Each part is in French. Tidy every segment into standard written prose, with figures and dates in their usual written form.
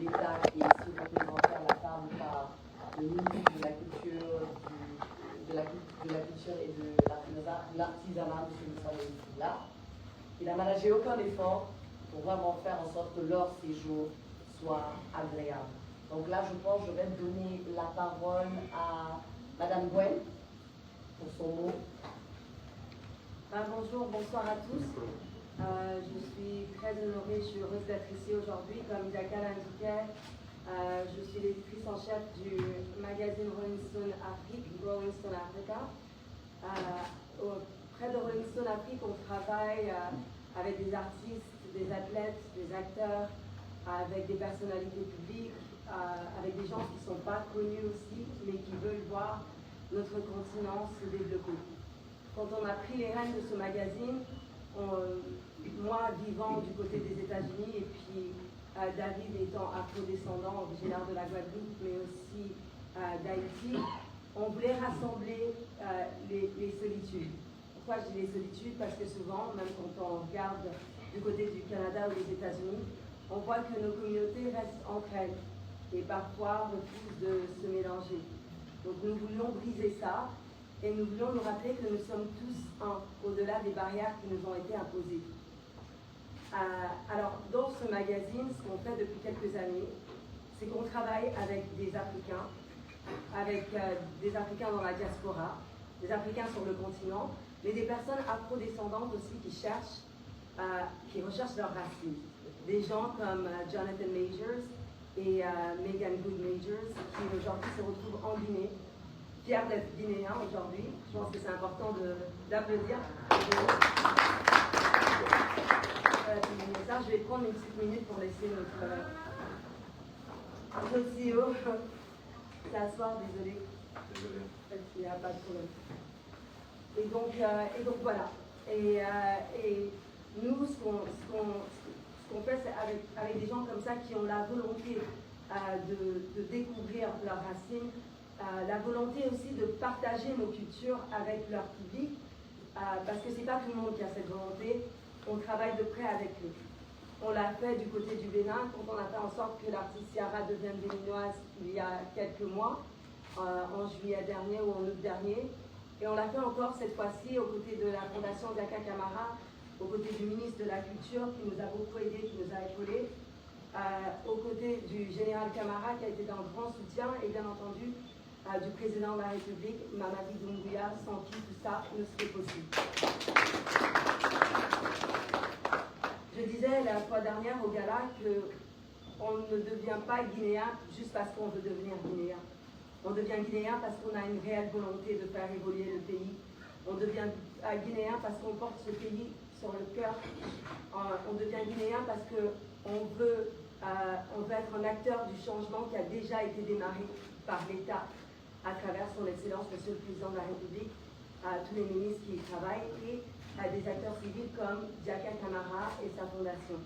l'État qui est ici représenté à la table par le ministre de la Culture, de la Culture et de l'Artisanat, M. Moussa là. Il n'a managé aucun effort pour vraiment faire en sorte que leur séjour soit agréable. Donc là, je pense que je vais donner la parole à Madame Gwen pour son mot. Bonjour, bonsoir à tous. Je suis très honorée, je suis heureuse d'être ici aujourd'hui. Comme Diaka l'indiquait, je suis l'éditrice en chef du magazine Rolling Stone Afrique, Rolling Stone Africa. Auprès de Rolling Stone Afrique, on travaille avec des artistes, des athlètes, des acteurs, avec des personnalités publiques, avec des gens qui ne sont pas connus aussi, mais qui veulent voir notre continent se développer. Quand on a pris les rênes de ce magazine, moi vivant du côté des États-Unis et puis David étant afro-descendant, originaire de la Guadeloupe, mais aussi d'Haïti, on voulait rassembler les solitudes. Pourquoi je dis les solitudes? Parce que souvent, même quand on regarde du côté du Canada ou des États-Unis, on voit que nos communautés restent entre elles et parfois refusent de se mélanger. Donc nous voulions briser ça et nous voulions nous rappeler que nous sommes tous un, au-delà des barrières qui nous ont été imposées. Alors dans ce magazine, ce qu'on fait depuis quelques années, c'est qu'on travaille avec des Africains dans la diaspora, des Africains sur le continent, mais des personnes afro-descendantes aussi qui recherchent leurs racines. Des gens comme Jonathan Majors et Megan Good Majors, qui aujourd'hui se retrouvent en Guinée, fiers d'être guinéens aujourd'hui. Je pense que c'est important d'applaudir. Je vais prendre une petite minute pour laisser notre CEO s'asseoir, désolé. Il n'y a pas de problème. Et donc voilà. Et nous, ce qu'on fait, c'est avec des gens comme ça qui ont la volonté de découvrir leurs racines, la volonté aussi de partager nos cultures avec leur public, parce que c'est pas tout le monde qui a cette volonté. On travaille de près avec eux. On l'a fait du côté du Bénin, quand on a fait en sorte que l'artiste Ciara devienne béninoise il y a quelques mois, en juillet dernier ou en août dernier. Et on l'a fait encore cette fois-ci aux côtés de la Fondation Diaka Camara, aux côtés du ministre de la Culture qui nous a beaucoup aidés, qui nous a épaulés, aux côtés du général Camara qui a été d'un grand soutien et bien entendu du président de la République, Mamadi Doumbouya, sans qui tout ça ne serait possible. Je disais la fois dernière au gala qu'on ne devient pas guinéen juste parce qu'on veut devenir guinéen. On devient guinéen parce qu'on a une réelle volonté de faire évoluer le pays. On devient guinéen parce qu'on porte ce pays sur le cœur. On devient guinéen parce qu'on veut être un acteur du changement qui a déjà été démarré par l'État à travers son Excellence, Monsieur le Président de la République, tous les ministres qui y travaillent et des acteurs civils comme Diaka Camara et sa fondation.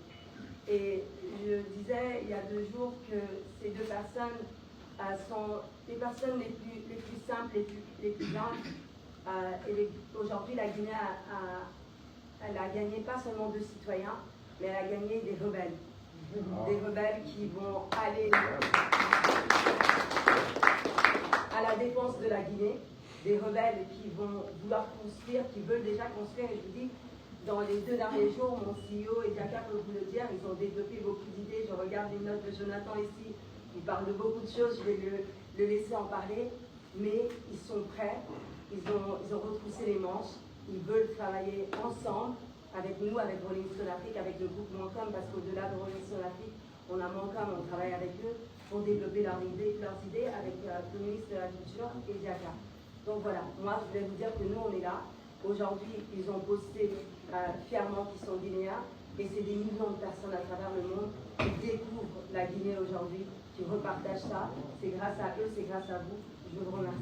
Et je disais il y a 2 jours que ces 2 personnes sont les personnes les plus simples, les plus humbles. Aujourd'hui, la Guinée elle a gagné pas seulement 2 citoyens, mais elle a gagné des rebelles. Des rebelles qui vont aller à la défense de la Guinée, des rebelles qui vont vouloir construire, qui veulent déjà construire. Et je vous dis, dans les 2 derniers jours, mon CEO et Diaka peut vous le dire, ils ont développé beaucoup d'idées. Je regarde les notes de Jonathan ici, il parle de beaucoup de choses, je vais le laisser en parler, mais ils sont prêts, ils ont retroussé les manches, ils veulent travailler ensemble avec nous, avec Rolling Stone Afrique, avec le groupe Moncom, parce qu'au-delà de Rolling Stone Afrique, on a Moncom, on travaille avec eux pour développer leurs idées avec le ministre de la Culture et Diaka. Donc voilà, moi je voulais vous dire que nous on est là. Aujourd'hui, ils ont posté fièrement qu'ils sont guinéens et c'est des millions de personnes à travers le monde qui découvrent la Guinée aujourd'hui, qui repartagent ça. C'est grâce à eux, c'est grâce à vous. Je vous remercie.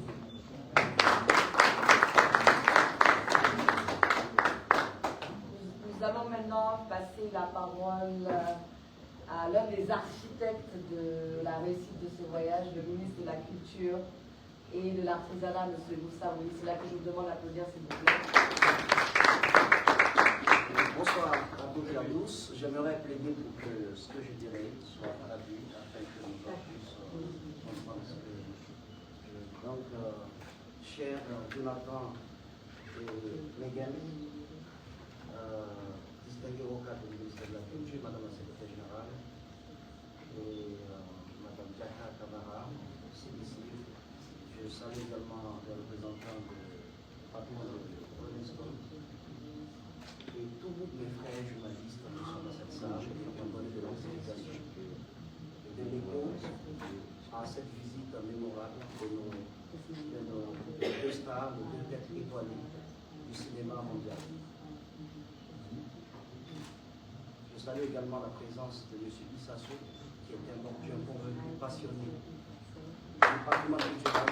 Nous allons maintenant passer la parole à l'un des architectes de la réussite de ce voyage, le ministre de la Culture et de l'Artisanat, M. Moussa. C'est là que je vous demande d'applaudir, s'il vous plaît. Bonsoir à toutes et à tous. J'aimerais plaider pour que ce que je dirai soit traduit afin cher Jonathan et Megan, distingué au cadre du ministère de la Culture, Madame la Secrétaire Générale, et Madame Jacques Camara, CDC. Je salue également les représentants de patrimoine de Rolling Stone et tous mes frères journalistes qui sont dans cette salle et qui ont donné de l'explication et de l'écho à cette visite mémorable de nos deux stars, nos deux têtes étoilées du cinéma mondial. Je salue également la présence de M. Issassou, qui est un convaincu passionné du patrimoine culturel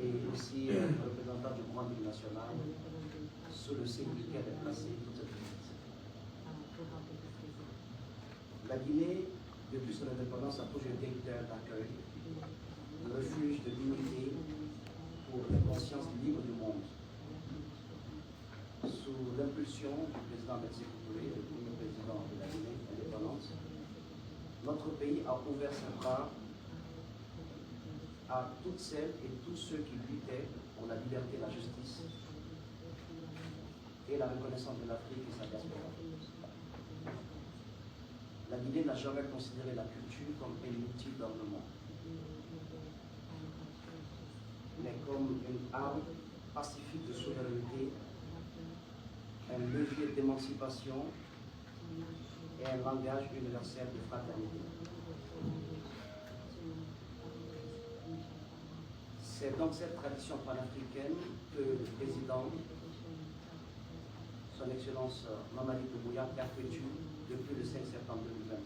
et aussi le représentant du Grand Ligue national, sous le signe duquel est placée toute cette visite. La Guinée, depuis son indépendance, a toujours été une terre d'accueil, un refuge de dignité pour les consciences libres du monde. Sous l'impulsion du président Sékou Touré, le premier président de la Guinée indépendante, notre pays a ouvert ses bras à toutes celles et tous ceux qui luttaient pour la liberté, la justice et la reconnaissance de l'Afrique et sa diaspora. La Guinée n'a jamais considéré la culture comme un outil d'armement, mais comme une arme pacifique de souveraineté, un levier d'émancipation et un langage universel de fraternité. C'est donc cette tradition panafricaine que le président, son Excellence Mamadi Doumbouya, perpétue depuis le 5 septembre 2021.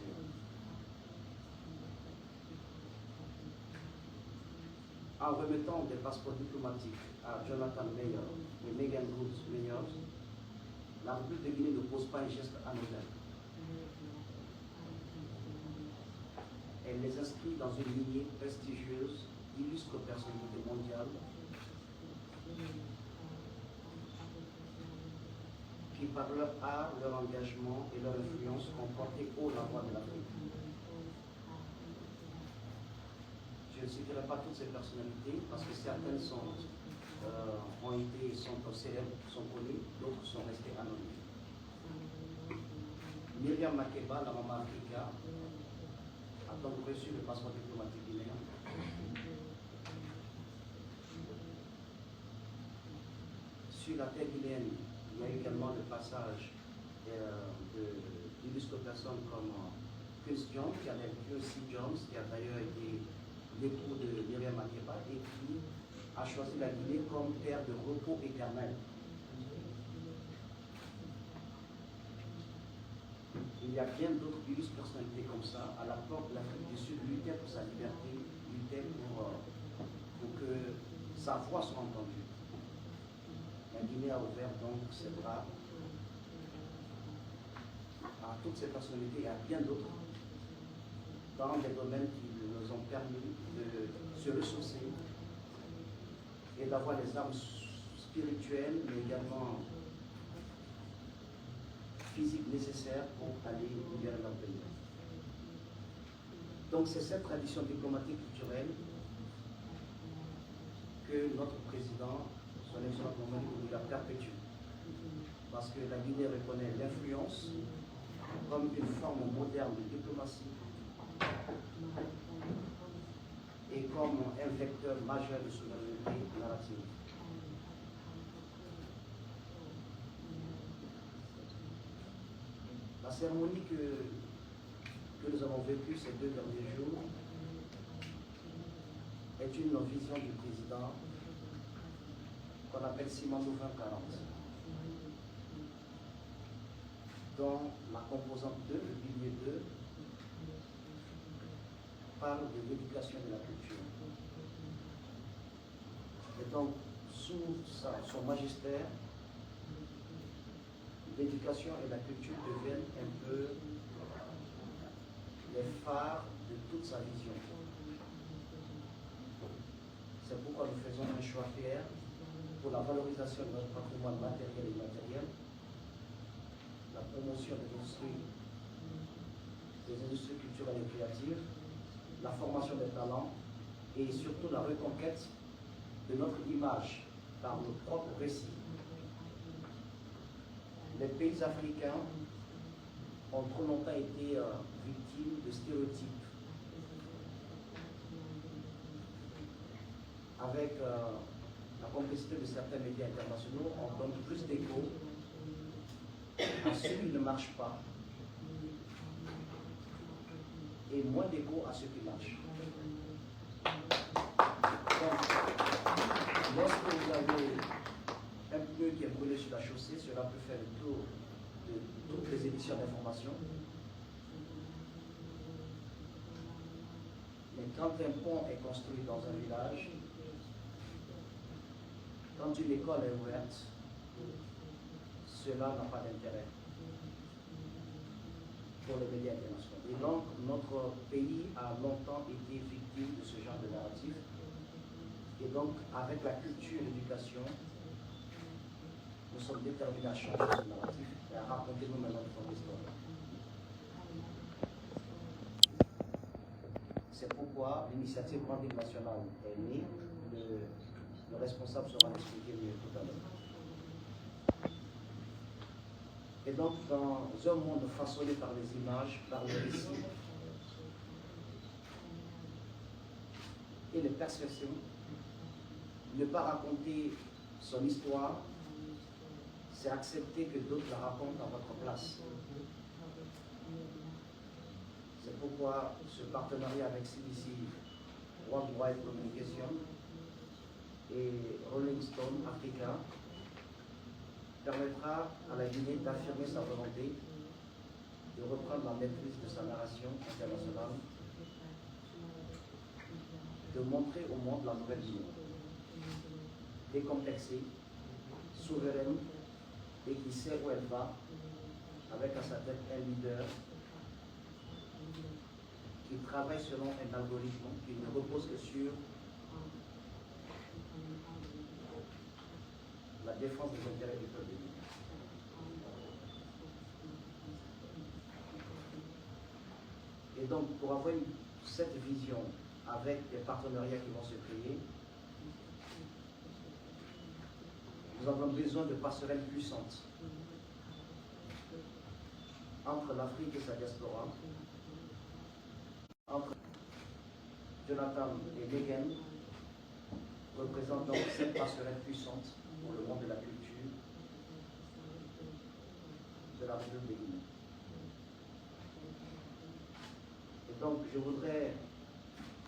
En remettant des passeports diplomatiques à Jonathan Meyer et Megan Woods Meyer, la République de Guinée ne pose pas un geste anodin. Elle les inscrit dans une lignée prestigieuse d'illustres personnalités mondiales qui, par leur art, leur engagement et leur influence, ont porté haut la voix de l'Afrique. Je ne citerai pas toutes ces personnalités parce que certaines ont été, sont célèbres, sont connues, d'autres sont restées anonymes. Myriam Makeba, la maman Africa, a donc reçu le passeport diplomatique guinéen. Sur la terre guinéenne, il y a également le passage d'illustres personnes comme Quincy Jones, qui a d'ailleurs été l'époux de Myriam Makeba et qui a choisi la Guinée comme terre de repos éternel. Il y a bien d'autres illustres personnalités comme ça, à la porte de l'Afrique du Sud, luttaient pour sa liberté, luttaient pour que sa voix soit entendue. La Guinée a ouvert donc ses bras à toutes ces personnalités et à bien d'autres dans des domaines qui nous ont permis de se ressourcer et d'avoir les armes spirituelles, mais également physiques nécessaires pour aller libérer leur pays. Donc c'est cette tradition diplomatique culturelle que notre président, son Excellence Mamadi Doumbouya, perpétue. Parce que la Guinée reconnaît l'influence comme une forme moderne de diplomatie et comme un vecteur majeur de souveraineté narrative. La cérémonie que nous avons vécue ces 2 derniers jours est une vision du président qu'on appelle Simandou 2040, dont la composante 2, le pilier 2, parle de l'éducation et de la culture. Et donc, sous son magistère, l'éducation et la culture deviennent un peu les phares de toute sa vision. C'est pourquoi nous faisons un choix clair pour la valorisation de notre patrimoine matériel et immatériel, la promotion des industries culturelles et créatives, la formation des talents et surtout la reconquête de notre image par nos propres récits. Les pays africains ont trop longtemps été victimes de stéréotypes. Avec la complicité de certains médias internationaux, on donne plus d'écho à ceux qui ne marchent pas et moins d'écho à ceux qui marchent. Donc, lorsque vous avez un pneu qui est brûlé sur la chaussée, cela peut faire le tour de toutes les éditions d'information. Mais quand un pont est construit dans un village, quand une école est ouverte, cela n'a pas d'intérêt pour les médias internationaux. Et donc, notre pays a longtemps été victime de ce genre de narratif. Et donc, avec la culture et l'éducation, nous sommes déterminés à changer ce narratif et à raconter nous-mêmes notre histoire. C'est pourquoi l'initiative Branding National est née. Le responsable sera expliqué mieux tout à l'heure. Et donc, dans un monde façonné par les images, par les récits et les perceptions, ne pas raconter son histoire, c'est accepter que d'autres la racontent à votre place. C'est pourquoi ce partenariat avec CBC Worldwide Communication et Rolling Stone Africa permettra à la Guinée d'affirmer sa volonté de reprendre la maîtrise de sa narration internationale, de montrer au monde la nouvelle Guinée, décomplexée, souveraine et qui sait où elle va, avec à sa tête un leader qui travaille selon un algorithme qui ne repose que sur la défense des intérêts du peuple. Et donc, pour avoir cette vision avec des partenariats qui vont se créer, nous avons besoin de passerelles puissantes entre l'Afrique et sa diaspora, entre Jonathan et Megan, représentant cette passerelle puissante pour le monde de la culture de la République de Guinée. Et donc, je voudrais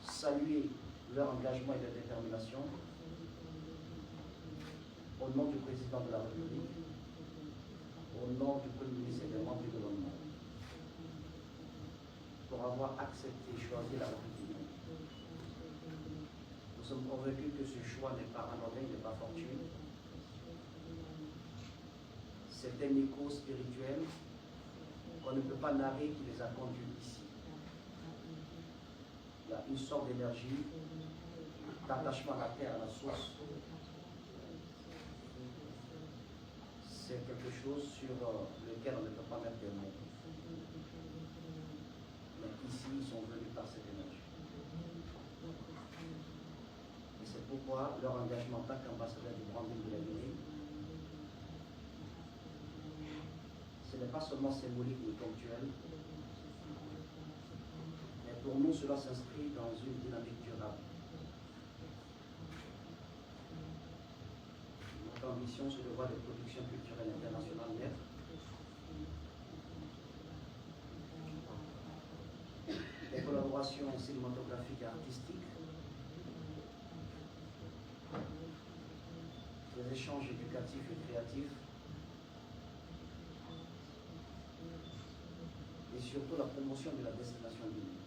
saluer leur engagement et leur détermination au nom du président de la République, au nom du Premier ministre et des membres du gouvernement, pour avoir accepté et choisi la République. Nous sommes convaincus que ce choix n'est pas anodin, n'est pas fortuit. C'est un écho spirituel qu'on ne peut pas narrer qui les a conduits ici. Il y a une sorte d'énergie, d'attachement à la terre, à la source. C'est quelque chose sur lequel on ne peut pas mettre des mots. Mais ici, ils sont venus par cette énergie. Et c'est pourquoi leur engagement en tant qu'ambassadeur du branding de la Guinée, ce n'est pas seulement symbolique ou ponctuel, mais pour nous, cela s'inscrit dans une dynamique durable. Notre ambition, c'est de voir des productions culturelles internationales naître, des collaborations cinématographiques et artistiques, des échanges éducatifs et créatifs, et surtout la promotion de la destination guinéenne.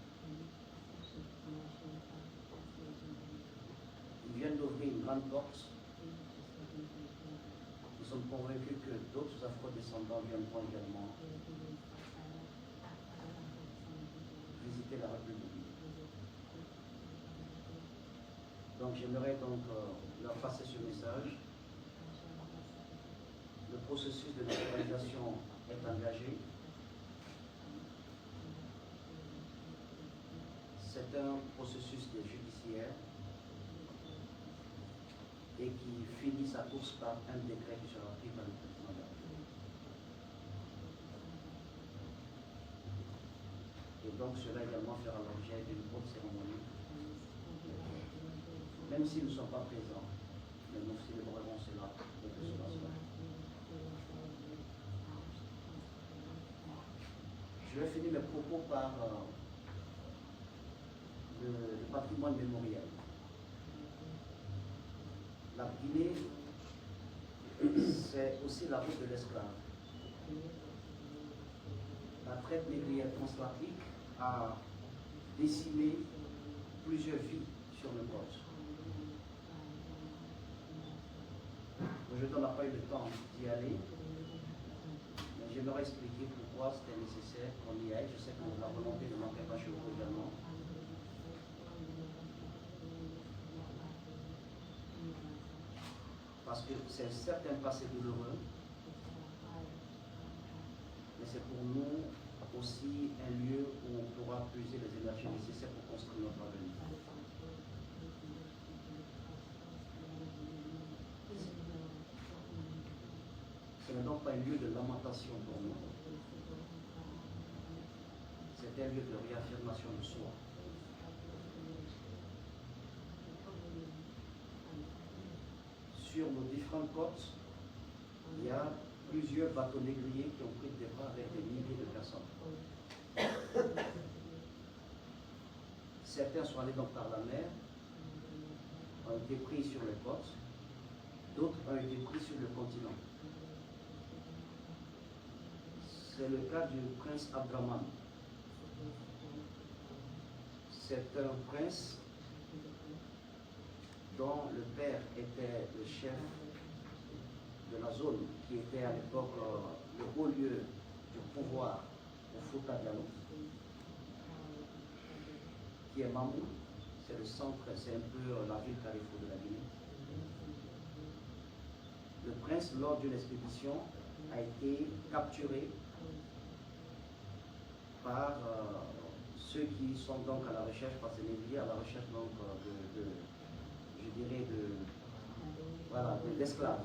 Ils viennent d'ouvrir une grande porte. Nous sommes convaincus que d'autres afro-descendants viendront également visiter la République. Donc j'aimerais donc leur passer ce message. Le processus de naturalisation est engagé. c'est un processus judiciaire et qui finit sa course par un décret qui sera pris par le président de la République. Et donc cela également fera l'objet d'une haute cérémonie. Même s'ils ne sont pas présents, mais nous célébrerons cela dès que cela sera. Je vais finir mes propos par le patrimoine mémoriel. La Guinée, c'est aussi la route de l'esclave. La traite négrière transatlantique a décimé plusieurs vies sur le côte. Aujourd'hui, on n'a pas eu le temps d'y aller, mais j'aimerais expliquer pourquoi c'était nécessaire qu'on y aille. Je sais que la volonté ne manquait pas chez vous également. Parce que c'est certes un passé douloureux, mais c'est pour nous aussi un lieu où on pourra puiser les énergies nécessaires pour construire notre avenir. Ce n'est donc pas un lieu de lamentation pour nous, c'est un lieu de réaffirmation de soi. Sur nos différentes côtes, il y a plusieurs bateaux négriers qui ont pris le départ avec des milliers de personnes. Certains sont allés donc par la mer, ont été pris sur les côtes, d'autres ont été pris sur le continent. C'est le cas du prince Abdraman. C'est un prince dont le père était le chef de la zone qui était à l'époque le haut lieu du pouvoir au Fouta Diallo, qui est Mamou, c'est le centre, c'est un peu la ville carrefour de la Guinée. Le prince, lors d'une expédition, a été capturé par ceux qui sont donc à la recherche, parce que les à la recherche donc d'esclaves.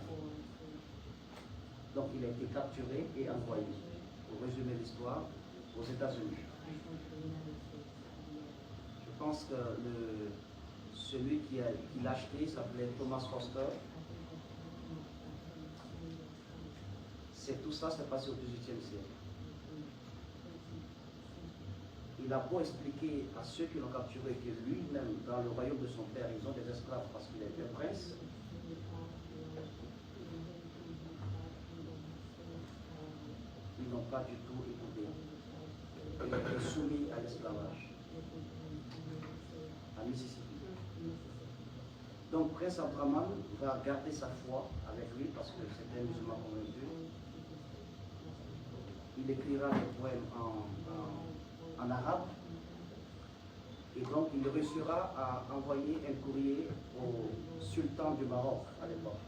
Donc il a été capturé et envoyé, pour résumer l'histoire, aux États-Unis. Je pense que celui qui l'a acheté s'appelait Thomas Foster. Tout ça s'est passé au XVIIIe siècle. Il a beau expliquer à ceux qui l'ont capturé que lui-même, dans le royaume de son père, ils ont des esclaves parce qu'il est un prince. Ils n'ont pas du tout écouté. Il a été soumis à l'esclavage à Mississippi. Donc Prince Abdraman va garder sa foi avec lui parce que c'était un musulman convaincu. Il écrira des poèmes en arabe et donc il réussira à envoyer un courrier au sultan du Maroc à l'époque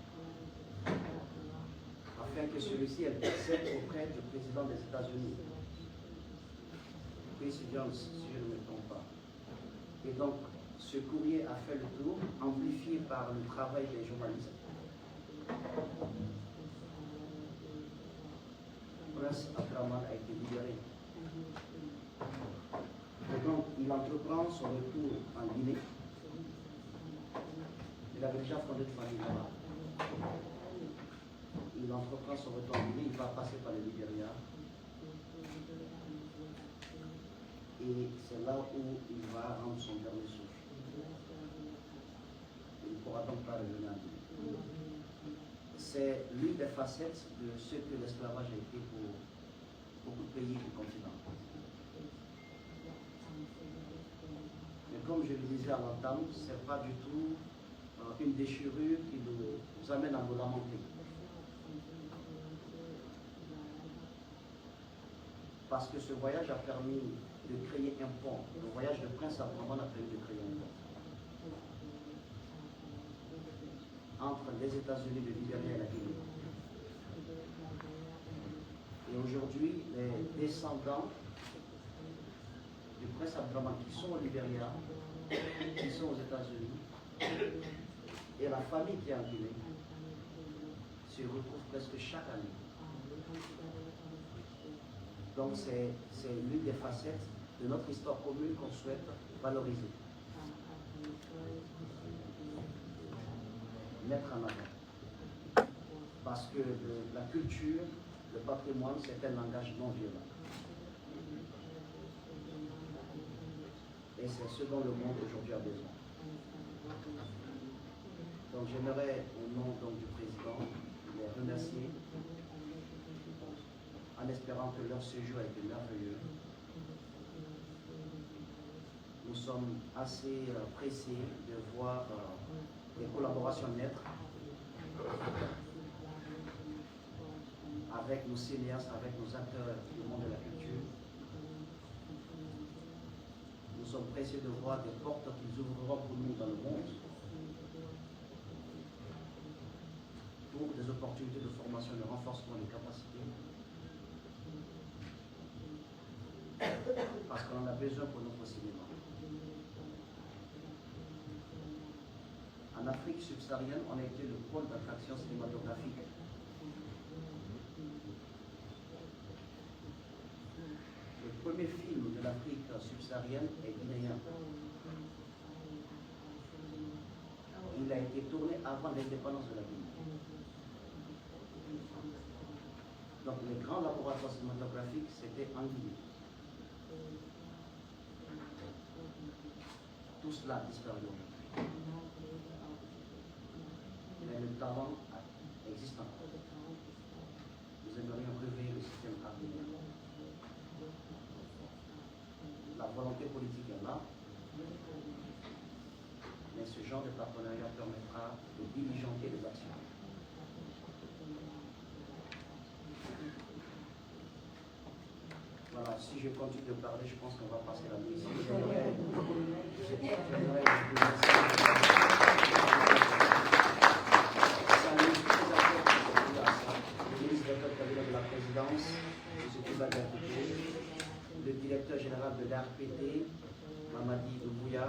afin que celui-ci intercède auprès du président des États-Unis, président, si je ne me trompe pas. Et donc ce courrier a fait le tour, amplifié par le travail des journalistes. Prince Abdraman a été libéré. Et donc, il entreprend son retour en Guinée. Il avait déjà fondé une famille là-bas. Il entreprend son retour en Guinée, il va passer par le Libéria. Et c'est là où il va rendre son dernier souffle. Il ne pourra donc pas revenir en Guinée. C'est l'une des facettes de ce que l'esclavage a été pour beaucoup de pays du continent. Mais comme je le disais à l'entame, ce n'est pas du tout une déchirure qui nous amène à nous lamenter. Parce que ce voyage a permis de créer un pont. Le voyage de Prince Abdraman a permis de créer un pont entre les États-Unis, le Libéria et la Guinée. Et aujourd'hui, les descendants du prince Abdraman qui sont au Libéria, qui sont aux États-Unis, et la famille qui est en Guinée se retrouve presque chaque année. Donc c'est l'une des facettes de notre histoire commune qu'on souhaite valoriser, mettre en avant. Parce que la culture, le patrimoine, c'est un langage non violent. Et c'est ce dont le monde aujourd'hui a besoin. Donc j'aimerais, au nom donc, du président, les remercier en espérant que leur séjour a été merveilleux. Nous sommes assez pressés de voir des collaborations naître avec nos cinéastes, avec nos acteurs du monde de la culture. Nous sommes pressés de voir des portes qui ouvriront pour nous dans le monde, pour des opportunités de formation et de renforcement des capacités. Parce qu'on en a besoin pour notre cinéma. En Afrique subsaharienne, on a été le pôle d'attraction cinématographique. Le premier film de l'Afrique subsaharienne est guinéen. Il a été tourné avant l'indépendance de la Guinée. Donc les grands laboratoires cinématographiques, c'était en Guinée. Tout cela a disparu. Mais le talent existe encore. Nous aimerions réveiller le système guinéen. La volonté politique est là, mais ce genre de partenariat permettra de diligenter les actions. Voilà, si je continue de parler, je pense qu'on va passer la nuit ici. J'aimerais saluer tous les acteurs qui sont venus à ça. Le ministre de la Présidence, M. Kouzagadouké, le directeur général de l'RPT, Mamadi Doumbouya.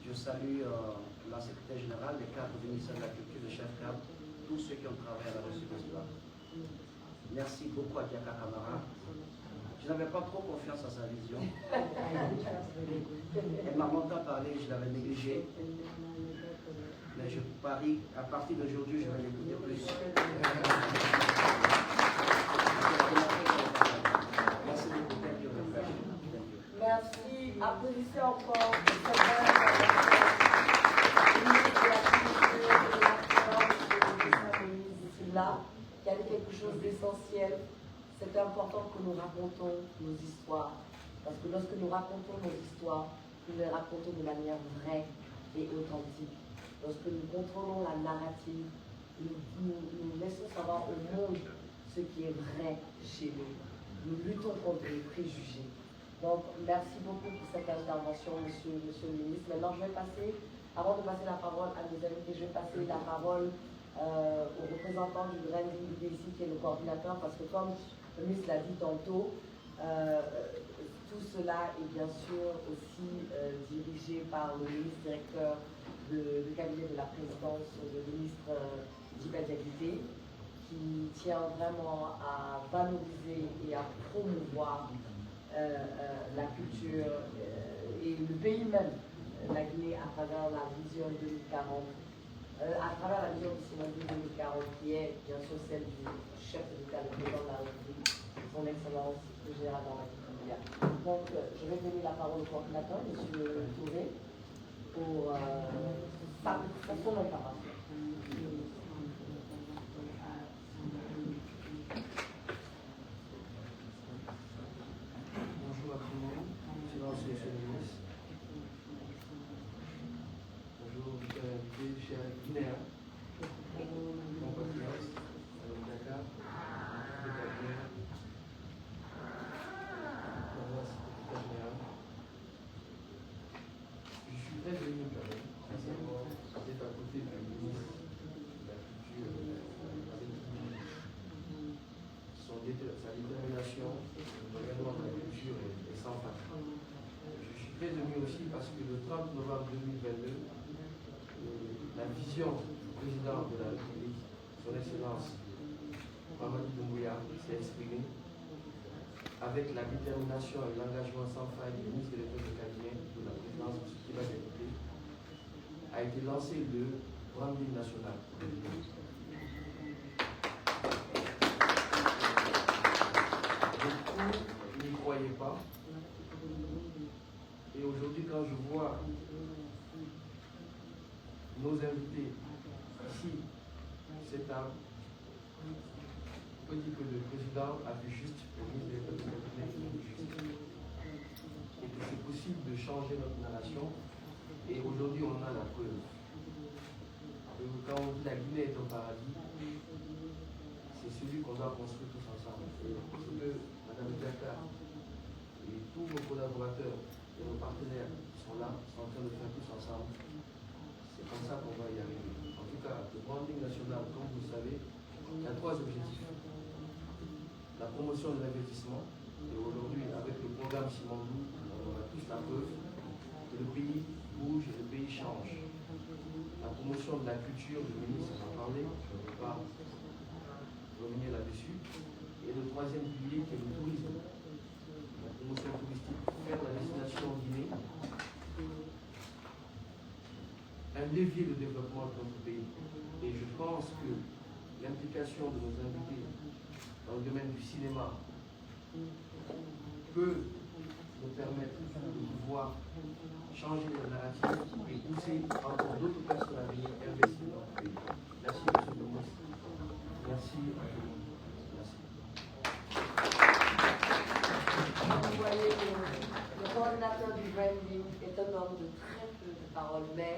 Je salue la secrétaire générale, les cadres du ministère de la Culture, le chef cadre, tous ceux qui ont travaillé à la reçue de cela. Merci beaucoup à Diaka Kamara. Je n'avais pas trop confiance à sa vision. Elle m'a monté à parler, je l'avais négligé. Mais je parie, à partir d'aujourd'hui, je vais l'écouter plus. Merci beaucoup. Thank you very much. Merci. Applaudissez encore pour cette belle là, qui a dit quelque chose d'essentiel. C'est important que nous racontons nos histoires. Parce que lorsque nous racontons nos histoires, nous les racontons de manière vraie et authentique. Lorsque nous contrôlons la narrative, nous laissons savoir au monde ce qui est vrai chez nous. Nous luttons contre les préjugés. Donc, merci beaucoup pour cette intervention, monsieur le ministre. Maintenant, je vais passer, avant de passer la parole à nos invités, je vais passer la parole au représentant du Grand ici, qui est le coordinateur, parce que comme le ministre l'a dit tantôt, tout cela est bien sûr aussi dirigé par le ministre directeur du cabinet de la présidence, le ministre Djiba Diakité, qui tient vraiment à valoriser et à promouvoir la culture et le pays même, la Guinée, à travers la vision 2040, à travers la vision du Simon 2040, qui est bien sûr celle du chef de l'État, le président de la République, son Excellence, le général Mamadi. Donc, je vais donner la parole au coordinateur, M. Touré, pour son intervention. Bonjour à tout le monde. Monsieur le ministre. Bonjour, chers invités, chers Guinéens, compatriotes, Dakar, le cabinet, la secrétaire générale. Je suis très ému quand même, à savoir d'être à côté du ministre très ému aussi parce que le 30 novembre 2022, la vision du président de la République, son Excellence Mamadou Doumbouya, s'est exprimée avec la détermination et l'engagement sans faille du ministre de l'État de Cabinet de la présidence de ce qui va député, a été lancé le branding national. Beaucoup n'y croyaient pas. Et aujourd'hui, quand je vois nos invités ici, cette table, on peut dire que le président a vu juste, le ministre de l'État de Cabinet a vu juste. Et que c'est possible de changer notre narration. Et aujourd'hui, on a la preuve. Quand on dit la Guinée est un paradis, c'est celui qu'on doit construire tous ensemble. Et ce que Mme Diaka et tous vos collaborateurs et nos partenaires qui sont là, sont en train de faire tous ensemble, c'est comme ça qu'on va y arriver. En tout cas, le branding national, comme vous le savez, il y a 3 objectifs. La promotion de l'investissement, et aujourd'hui, avec le programme Simandou, on a tous la preuve que le pays bouge et le pays change. La promotion de la culture, le ministre en a parlé, je ne vais pas revenir là-dessus. Et le 3e pilier qui est le tourisme. La promotion touristique, faire la destination en Guinée un levier de développement de notre pays. Et je pense que l'implication de nos invités dans le domaine du cinéma peut nous permettre de pouvoir changer le narratif et pousser encore d'autres personnes à venir investir dans notre pays. Merci, M. le ministre. Merci à tout le monde. Merci. Vous voyez, le coordinateur du branding est un homme de très peu de paroles, mais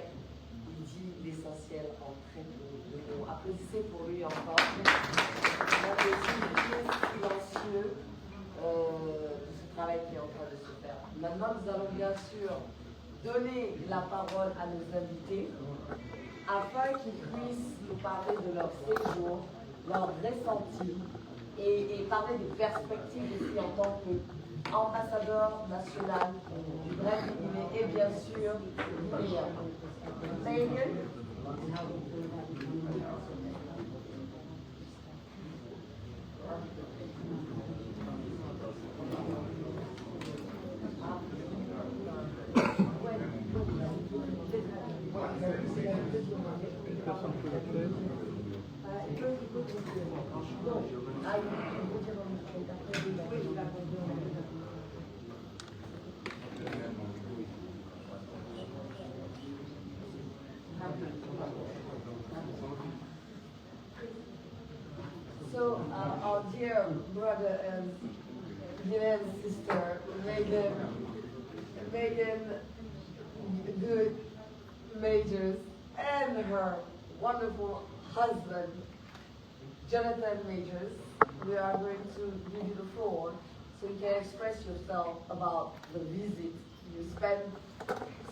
il dit l'essentiel en très peu de mots. Applaudissez pour lui encore. Un défi silencieux de ce travail qui est en train de se faire. Maintenant, nous allons bien sûr donner la parole à nos invités afin qu'ils puissent nous parler de leur séjour, leur ressenti et parler des perspectives ici en tant qu'ambassadeur national du branding et bien sûr guinéen. Megan. So, our dear brother and dear sister, Megan Good Majors, and her wonderful husband, Jonathan Majors, we are going to give you the floor so you can express yourself about the visit. You spent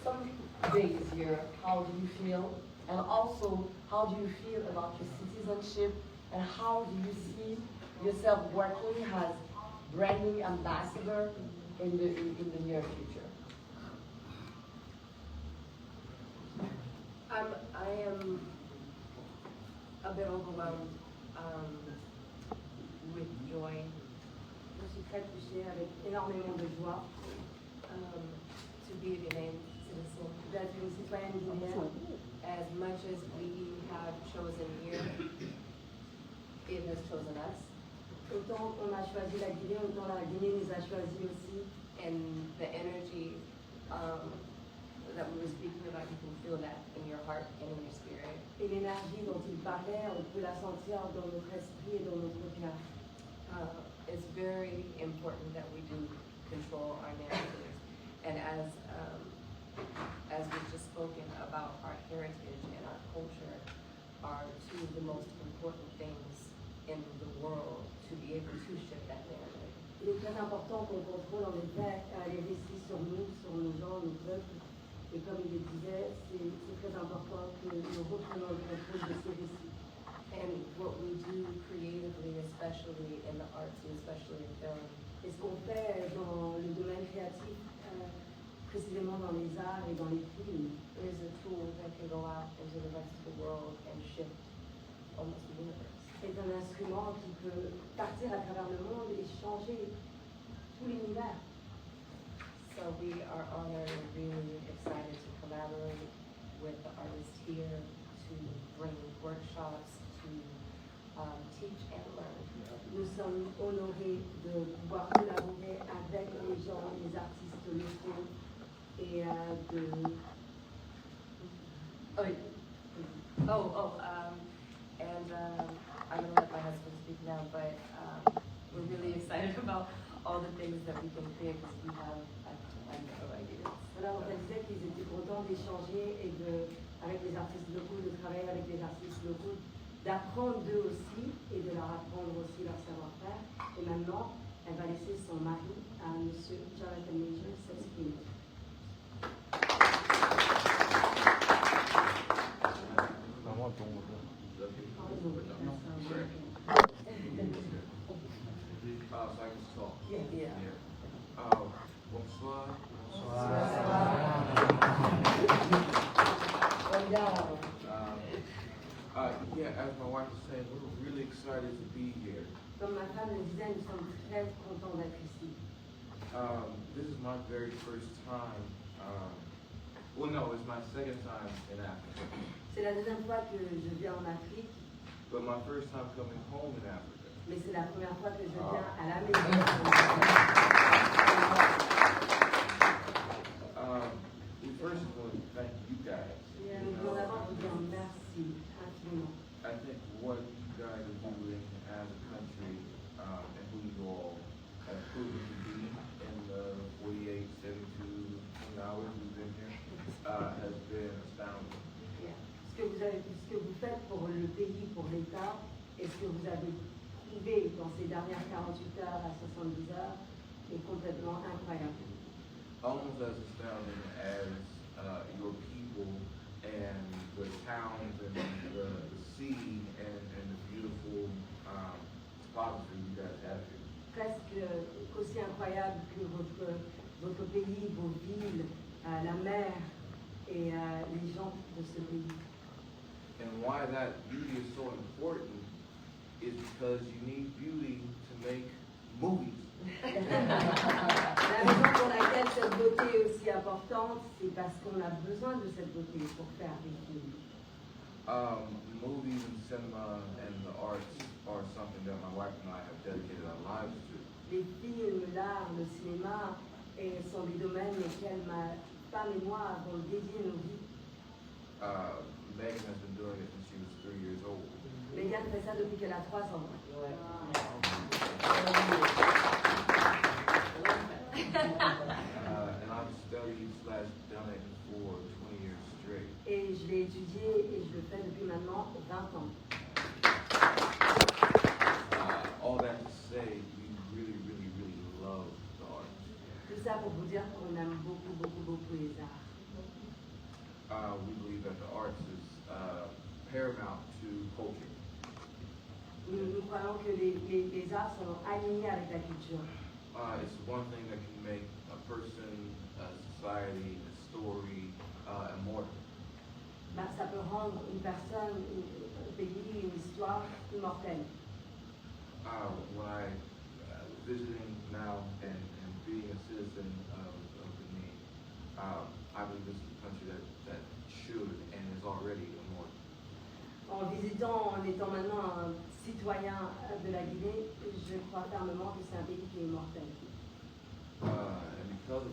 some days here. How do you feel? And also, how do you feel about your citizenship? And how do you see yourself working as branding ambassador in the near future? I am a bit overwhelmed with joy. Je suis très touchée avec énormément de joie to be a Ghanaian citizen, d'être une citoyenne guinéenne. As much as we have chosen here, it has chosen us. Autant on a choisi la Guinée, autant la Guinée nous a choisi aussi. And the energy that we were speaking about, you can feel that in your heart and in your spirit. Et l'énergie dont il parlait, on peut la sentir dans notre esprit et dans notre cœur. It's very important that we do control our narratives. And as we've just spoken about, our heritage and our culture are 2 of the most important things in the world to be able to shift that narrative. Il est très important qu'on contrôle en effet les récits sur nous, sur nos gens, nos peuples. Et comme il le disait, c'est très important que nous reprenions le contrôle de ces récits. And what we do creatively, especially in the arts and especially in film, et ce qu'on fait dans le domaine créatif, précisément dans les arts et dans les films. It is a tool that can go out into the rest of the world and shift almost the universe. C'est un instrument qui peut partir à travers le monde et changer tout l'univers. So we are honored and really excited to collaborate with the artists here to bring workshops to teach and learn. Nous sommes honorés de pouvoir collaborer avec les gens, les artistes locaux et de... I'm going to let my husband speak now, but we're really excited about all the things that we can create because we have a number of ideas. Voilà, on disait qu'ils étaient contents d'échanger et avec les artistes locaux, de travailler avec les artistes locaux, d'apprendre d'eux aussi et de leur apprendre aussi leur savoir-faire. Et maintenant, elle va laisser son mari, Monsieur Jonathan Major, s'exprimer. So I can talk. Yeah. Bonsoir. Yeah, as my wife was saying, we're really excited to be here. Comme ma femme le disait, nous sommes très contents d'être ici. This is my very first time. Well, no, it's my second time in Africa. C'est la deuxième fois que je viens en Afrique, But my first time coming home in Africa. mais c'est la première fois que je viens à la maison. We first want to thank you guys. Nous voulons d'abord vous dire merci infiniment. I think what you guys are doing as a country and who you all have proven to be in the 48, 72 hours we've been here has been astounding. Ce que vous faites pour le pays, pour l'État, et ce que vous avez trouvé dans ces dernières 48 heures à 70 heures est complètement incroyable. Almost as astounding as your people and the towns and the sea and the beautiful topography you guys have here. Presque aussi incroyable que votre pays, vos villes, la mer et les gens de ce pays. And why that beauty is so important is because you need beauty to make movies. La raison pour laquelle cette beauté est aussi importante, c'est parce qu'on a besoin de cette beauté pour faire des films. Movies and cinema and the arts are something that my wife and I have dedicated our lives to. Les films, l'art, le cinéma sont des domaines auxquels ma femme et moi avons dédié nos vies. Megan has been doing it since she was 3 years old. Megan fait ça depuis qu'elle a 3 ans. And I've studied / done it for 20 years straight. Et je l'ai étudié et je le fais depuis maintenant 20 ans. All that to say, we really, really, really love the arts. Tout ça pour vous dire qu'on aime beaucoup, beaucoup, beaucoup les arts. We believe that the arts is paramount to culture. Nous croyons que les arts sont alignés avec la culture. It's one thing that can make a person, a society, a story, immortal. Ça peut rendre une personne, un pays, une histoire immortelle. When I was visiting now and being a citizen of Benin, I believe this is a country that should and is already immortal. En visitant, en étant maintenant un citoyen de la Guinée, je crois fermement que c'est un pays qui est immortel. And because of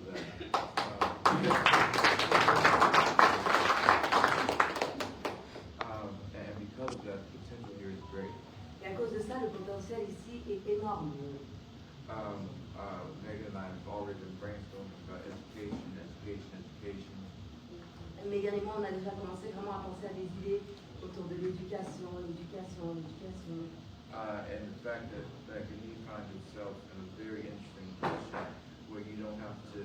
that, the potential here is great. Et à cause de ça, le potentiel ici est énorme. Megan and I have already been brainstorming about education. Megan et moi, on a déjà commencé vraiment à penser à des idées autour de l'éducation. And the fact that Benin finds itself in a very interesting position where you don't have to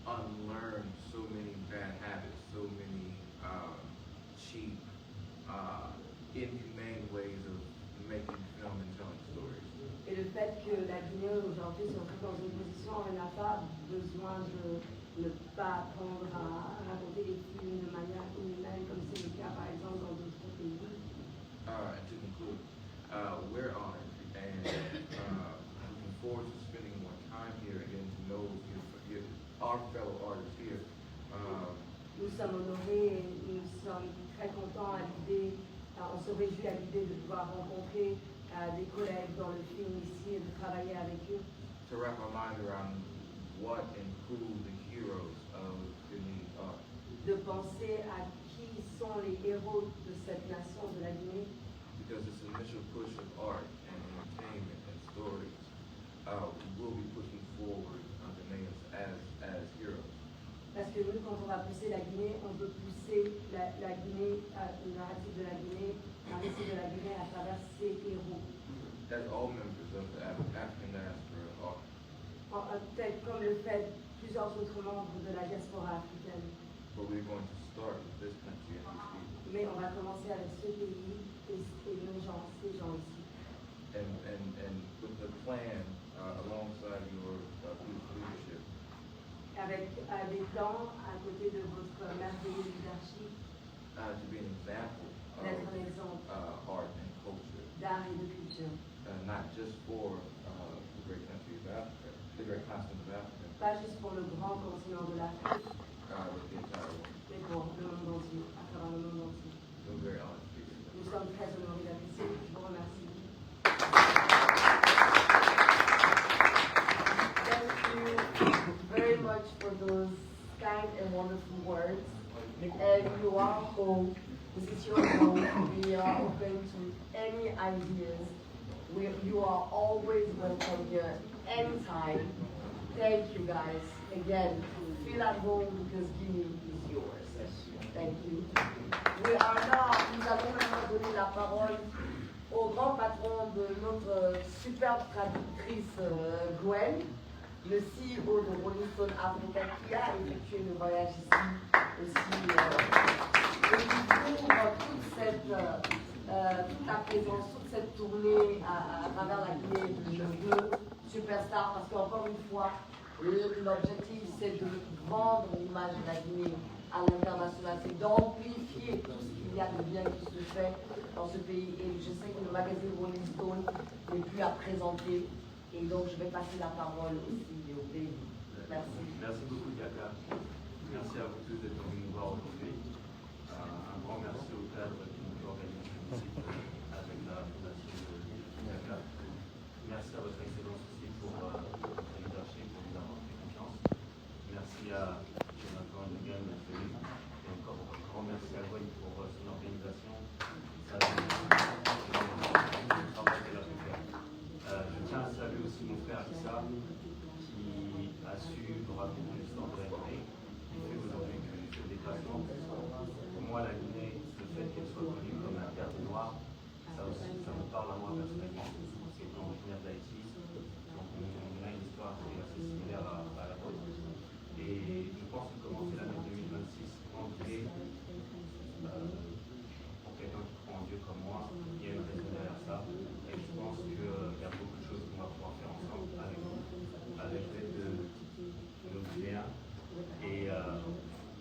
unlearn so many bad habits, so many cheap, inhumane ways of making film and telling stories. Et le fait que la Guinée aujourd'hui aujourd'hui se retrouve dans une position où elle n'a pas besoin de ne pas apprendre à raconter les films de manière inhumaine, comme c'est le cas par exemple dans d'autres pays. And to conclude, we're honored and looking forward to spending more time here and getting to know our fellow artists here. Nous sommes honorés et nous sommes très contents à l'idée, on se réjouit à l'idée de pouvoir rencontrer des collègues dans le film ici et de travailler avec eux. To wrap our mind around what and who the heroes of Guinea are. De penser à qui sont les héros de cette nation de la Guinée. Because this initial push of art and entertainment and stories will be pushing forward Ghanaians as heroes. Parce que nous, quand on va pousser la Guinée, on peut pousser la Guinée, le narratif de la Guinée, un récit de la Guinée à travers ses héros. As all members of the African diaspora are. Peut-être comme le fait plusieurs autres membres de la diaspora africaine. But we're going to start with this country and these people. Mais on va commencer avec ce pays et nos gens, ces gens ici. And with the plan alongside your leadership. Avec des plans à côté de votre merveilleux leadership. To be an example D'être un exemple art and culture. D'art et de culture. Not just for the great country of Africa, the great continent of Africa. Pas juste pour le grand continent de l'Afrique, But the entire world. mais pour le monde entier, à travers le monde entier. We're very honored to be here. Nous sommes très honorés d'apprécier. Je vous remercie. Thank you very much for those kind and wonderful words. And you are home. This is your home. We are open to any ideas. You are always welcome here anytime. Thank you guys. Again, feel at home because Guinea is yours. Thank you. Nous allons maintenant donner la parole au grand patron de notre superbe traductrice Gwen, le CEO de Rolling Stone Africa, qui a effectué le voyage ici aussi. Et qui couvre toute la présence, toute cette tournée à travers la Guinée de deux superstars, parce qu'encore une fois, l'objectif c'est de vendre l'image de la Guinée à l'international, c'est d'amplifier tout ce qu'il y a de bien qui se fait dans ce pays. Et je sais que le magazine Rolling Stone n'est plus à présenter, et donc je vais passer la parole aussi au pays. Merci. Merci beaucoup, Diaka. Merci à vous tous d'être venus nous voir aujourd'hui. Un grand merci au cadre qui nous organise ici avec la fondation de Diaka. Merci à votre excellence aussi pour votre leadership, pour nous avoir fait confiance. Merci à Jonathan Nguyen d'être venu. Et encore un grand merci à Gwen pour son organisation. Je tiens à saluer aussi mon frère Issa, qui a su nous raconter l'histoire de la Guinée, qui fait aujourd'hui que je fais des déplacements. Pour moi, la Guinée, le fait qu'elle soit connue comme un terre de noir, ça aussi, ça me parle à moi personnellement. Étant originaire d'Haïti, donc on a une histoire qui est assez similaire à la vôtre. Et je pense que commencer l'année 2026 en Guinée, pour quelqu'un qui croit en Dieu comme moi, il y a une raison derrière ça. Et je pense qu'il y a beaucoup de choses qu'on va pouvoir faire ensemble avec vous, avec l'aide de nos Guinéens et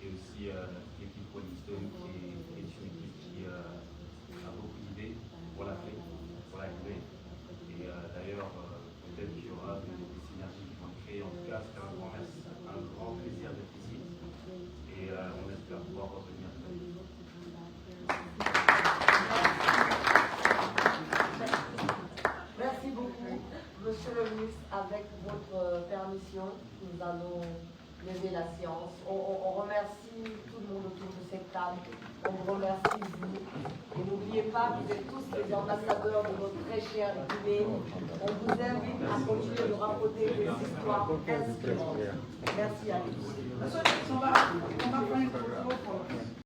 aussi l'équipe Rolling Stone qui est une équipe qui a beaucoup d'idées pour l'Afrique, pour la Guinée. Et d'ailleurs, peut-être qu'il y aura des synergies qui vont être créées. En tout cas, c'est un grand plaisir d'être ici et on espère pouvoir revenir très vite. Merci beaucoup, Monsieur le ministre. Avec votre permission, nous allons lever la séance. On remercie tout le monde autour de cette table. On vous remercie, vous. Et n'oubliez pas, vous êtes tous les ambassadeurs de notre très chère Guinée. On vous invite à continuer de raconter des histoires inspirantes. Merci à tous.